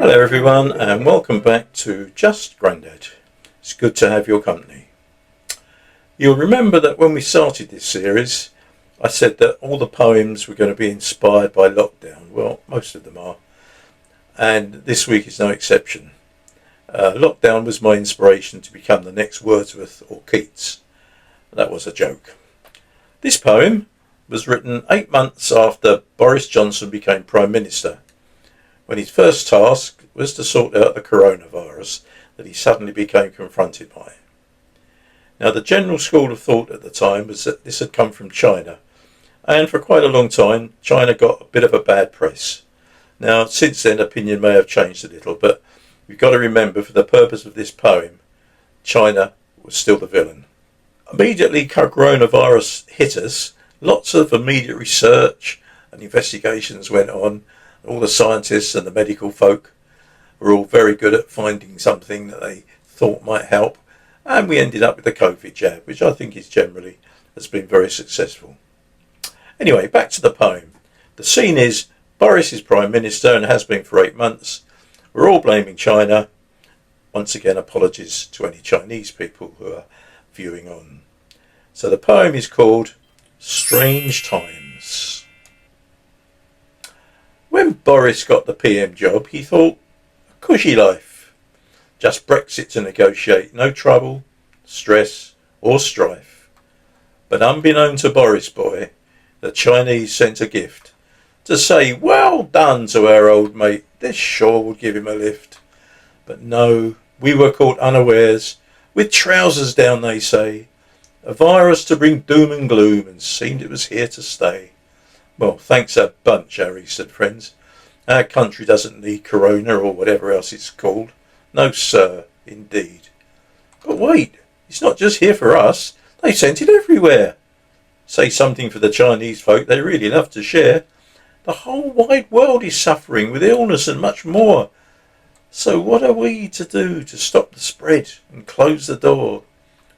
Hello everyone and welcome back to Just Grandad. It's good to have your company. You'll remember that when we started this series I said that all the poems were going to be inspired by lockdown. Well, most of them are, and this week is no exception. Lockdown was my inspiration to become the next Wordsworth or Keats. That was a joke. This poem was written 8 months after Boris Johnson became Prime Minister, when his first task was to sort out the coronavirus that he suddenly became confronted by. Now, the general school of thought at the time was that this had come from China, and for quite a long time China got a bit of a bad press. Now, since then opinion may have changed a little, but we've got to remember, for the purpose of this poem, China was still the villain. Immediately coronavirus hit us, lots of immediate research and investigations went on. All the scientists and the medical folk were all very good at finding something that they thought might help, and we ended up with the COVID jab, which I think is generally has been very successful. Anyway, back to the poem. The scene is Boris is Prime Minister and has been for 8 months. We're all blaming China. Once again, apologies to any Chinese people who are viewing on. So the poem is called Strange Times. When Boris got the PM job, he thought, a cushy life. Just Brexit to negotiate, no trouble, stress or strife. But unbeknown to Boris boy, the Chinese sent a gift to say well done to our old mate. This sure would give him a lift. But no, we were caught unawares, with trousers down they say, a virus to bring doom and gloom, and seemed it was here to stay. Well, thanks a bunch, our Eastern friends. Our country doesn't need corona or whatever else it's called. No sir, indeed. But wait, it's not just here for us. They sent it everywhere. Say something for the Chinese folk, they really love to share. The whole wide world is suffering with illness and much more. So what are we to do to stop the spread and close the door?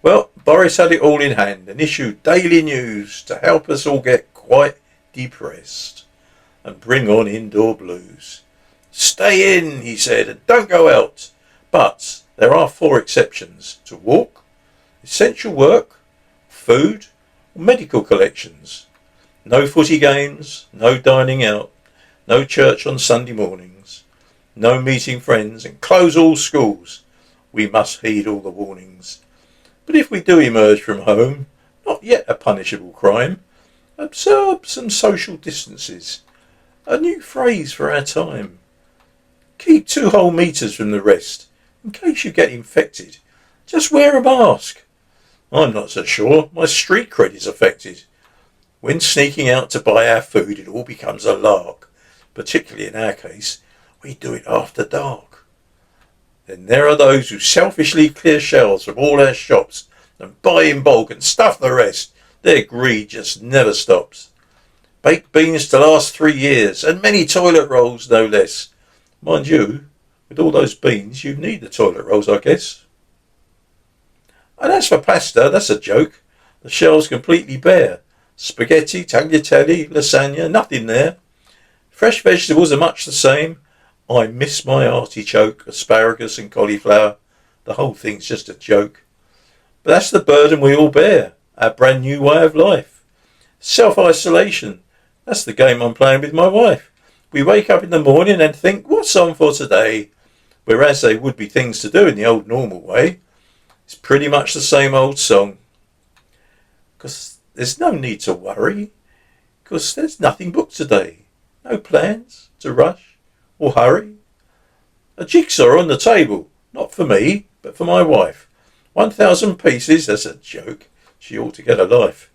Well, Boris had it all in hand and issued daily news to help us all get quite depressed and bring on indoor blues. Stay in, he said, and don't go out. But there are 4 exceptions: to walk, essential work, food, or medical collections. No footy games, no dining out, no church on Sunday mornings, no meeting friends, and close all schools. We must heed all the warnings. But if we do emerge from home, not yet a punishable crime, observe some social distances, a new phrase for our time. Keep 2 whole metres from the rest, in case you get infected. Just wear a mask. I'm not so sure, my street cred is affected. When sneaking out to buy our food, it all becomes a lark. Particularly in our case, we do it after dark. Then there are those who selfishly clear shelves from all our shops and buy in bulk and stuff the rest. Their greed just never stops. Baked beans to last 3 years, and many toilet rolls no less. Mind you, with all those beans, you need the toilet rolls, I guess. And as for pasta, that's a joke. The shelves completely bare. Spaghetti, tagliatelle, lasagna, nothing there. Fresh vegetables are much the same. I miss my artichoke, asparagus and cauliflower. The whole thing's just a joke. But that's the burden we all bear, our brand new way of life. Self-isolation, that's the game I'm playing with my wife. We wake up in the morning and think, what's on for today? Whereas there would be things to do in the old normal way. It's pretty much the same old song. Because there's no need to worry. Because there's nothing booked today. No plans to rush or hurry. A jigsaw on the table, not for me, but for my wife. 1,000 pieces, that's a joke. She ought to get a life.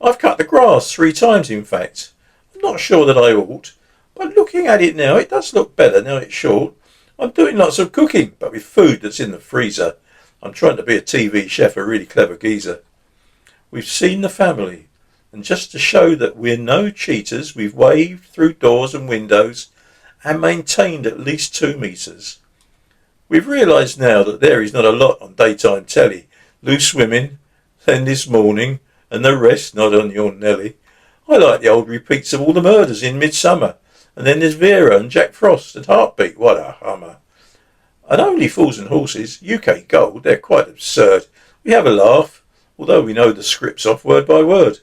I've cut the grass 3 times, in fact. I'm not sure that I ought, but looking at it now, it does look better now it's short. I'm doing lots of cooking, but with food that's in the freezer. I'm trying to be a TV chef, a really clever geezer. We've seen the family, and just to show that we're no cheaters, we've waved through doors and windows and maintained at least 2 metres. We've realised now that there is not a lot on daytime telly. Loose Women, Then This Morning, and the rest, not on your Nelly. I like the old repeats of all the murders in Midsummer, And then there's Vera and Jack Frost and Heartbeat. What a hummer. And Only Fools and Horses, UK Gold, they're quite absurd. We have a laugh, although we know the script's off word by word.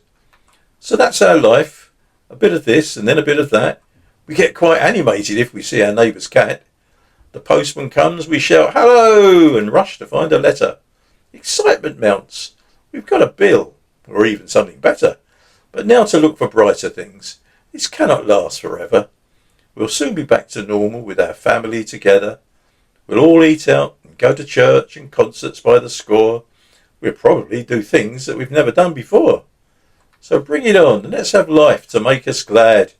So that's our life. A bit of this and then a bit of that. We get quite animated if we see our neighbour's cat. The postman comes, we shout, hello, and rush to find a letter. Excitement mounts. We've got a bill, or even something better. But now to look for brighter things. This cannot last forever. We'll soon be back to normal with our family together. We'll all eat out and go to church and concerts by the score. We'll probably do things that we've never done before. So bring it on and let's have life to make us glad,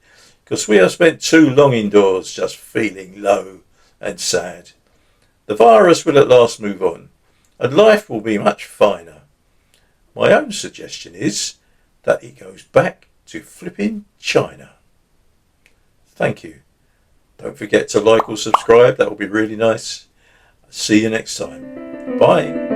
because we have spent too long indoors just feeling low and sad. The virus will at last move on and life will be much finer. My own suggestion is that it goes back to flipping China. Thank you. Don't forget to like or subscribe. That will be really nice. See you next time. Bye.